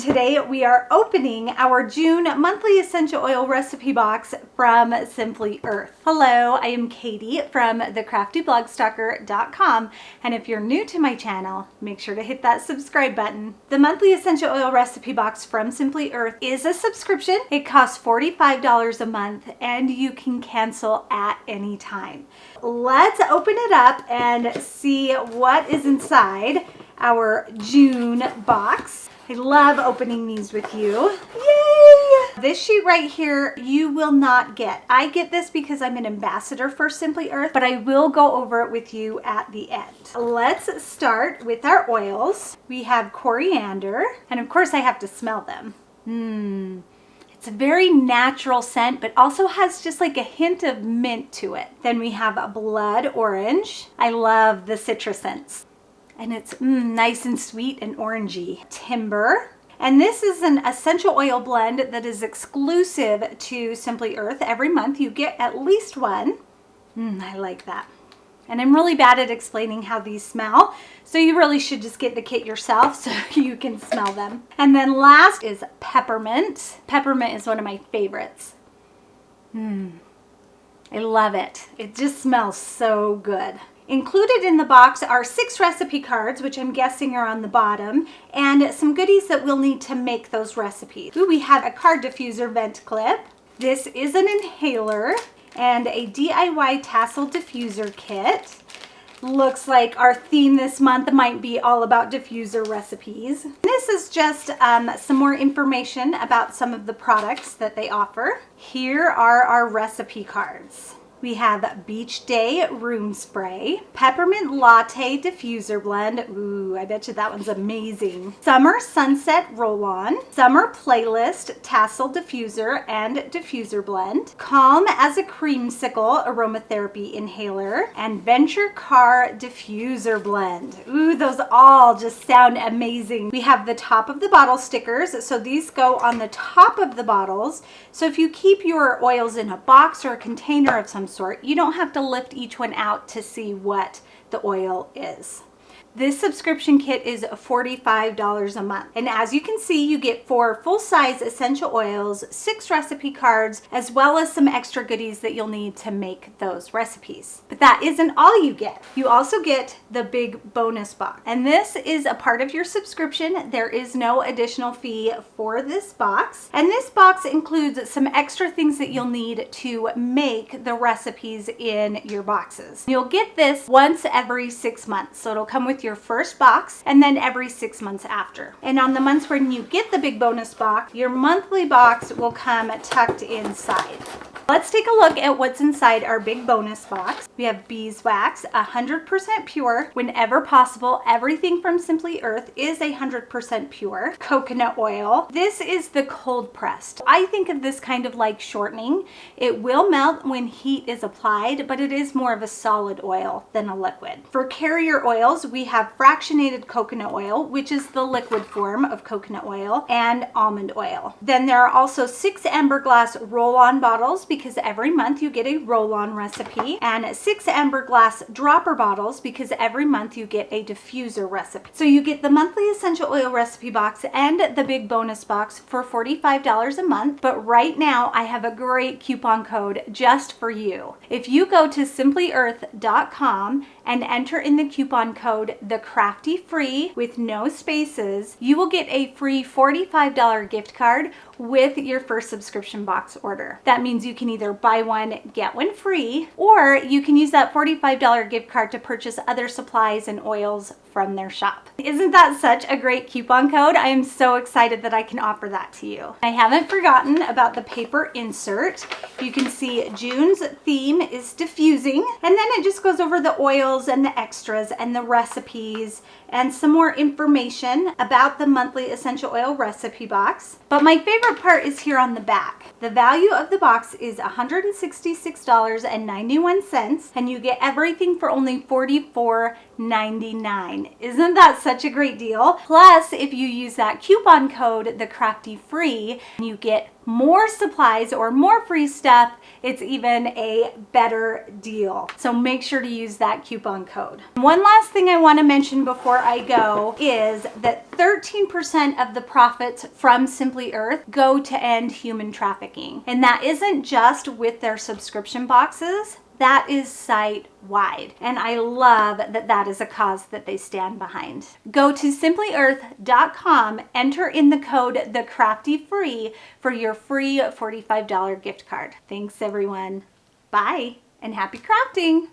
today we are opening our June monthly essential oil recipe box from Simply Earth. Hello, I am Katie from the craftyblogStalker.com, and if you're new to my channel, make sure to hit that subscribe button. The monthly essential oil recipe box from Simply Earth is a subscription. It costs $45 a month and you can cancel at any time. Let's open it up and see what is inside our June box. I love opening these with you. Yay! This sheet right here, you will not get. I get this because I'm an ambassador for Simply Earth, but I will go over it with you at the end. Let's start with our oils. We have coriander, and of course I have to smell them. It's a very natural scent, but also has just like a hint of mint to it. Then we have a blood orange. I love the citrus scents. And it's nice and sweet and orangey. Timber. And this is an essential oil blend that is exclusive to Simply Earth. Every month you get at least one. I like that. And I'm really bad at explaining how these smell, so you really should just get the kit yourself so you can smell them. And then last is peppermint. Peppermint is one of my favorites. I love it. It just smells so good. Included in the box are 6 recipe cards, which I'm guessing are on the bottom, and some goodies that we'll need to make those recipes. We have a card diffuser vent clip. This is an inhaler and a DIY tassel diffuser kit. Looks like our theme this month might be all about diffuser recipes. This is just some more information about some of the products that they offer. Here are our recipe cards. We have Beach Day Room Spray, Peppermint Latte Diffuser Blend. Ooh, I bet you that one's amazing. Summer Sunset Roll-On, Summer Playlist Tassel Diffuser and Diffuser Blend, Calm as a Creamsicle Aromatherapy Inhaler, and Venture Car Diffuser Blend. Ooh, those all just sound amazing. We have the top of the bottle stickers, so these go on the top of the bottles. So if you keep your oils in a box or a container of some sort, you don't have to lift each one out to see what the oil is. This subscription kit is $45 a month. And as you can see, you get 4 full-size essential oils, 6 recipe cards, as well as some extra goodies that you'll need to make those recipes. But that isn't all you get. You also get the big bonus box. And this is a part of your subscription. There is no additional fee for this box. And this box includes some extra things that you'll need to make the recipes in your boxes. You'll get this once every 6 months. So it'll come with your first box and then every 6 months after. And on the months when you get the big bonus box, your monthly box will come tucked inside. Let's take a look at what's inside our big bonus box. We have beeswax, 100% pure. Whenever possible, everything from Simply Earth is 100% pure. Coconut oil. This is the cold pressed. I think of this kind of like shortening. It will melt when heat is applied, but it is more of a solid oil than a liquid. For carrier oils, we have fractionated coconut oil, which is the liquid form of coconut oil, and almond oil. Then there are also 6 amber glass roll-on bottles, because every month you get a roll-on recipe, and 6 amber glass dropper bottles because every month you get a diffuser recipe. So you get the monthly essential oil recipe box and the big bonus box for $45 a month. But right now I have a great coupon code just for you. If you go to simplyearth.com and enter in the coupon code TheCraftyFree with no spaces, you will get a free $45 gift card with your first subscription box order. That means you can either buy one, get one free, or you can use that $45 gift card to purchase other supplies and oils from their shop. Isn't that such a great coupon code? I am so excited that I can offer that to you. I haven't forgotten about the paper insert. You can see June's theme is diffusing, and then it just goes over the oils and the extras and the recipes and some more information about the monthly essential oil recipe box. But my favorite part is here on the back. The value of the box is $166.91, and you get everything for only $44 $9.99. Isn't that such a great deal? Plus, if you use that coupon code, the Crafty Free, you get more supplies or more free stuff. It's even a better deal. So make sure to use that coupon code. One last thing I want to mention before I go is that 13% of the profits from Simply Earth go to end human trafficking. And that isn't just with their subscription boxes. That is site-wide, and I love that that is a cause that they stand behind. Go to simplyearth.com, enter in the code TheCraftyFree for your free $45 gift card. Thanks everyone. Bye, and happy crafting!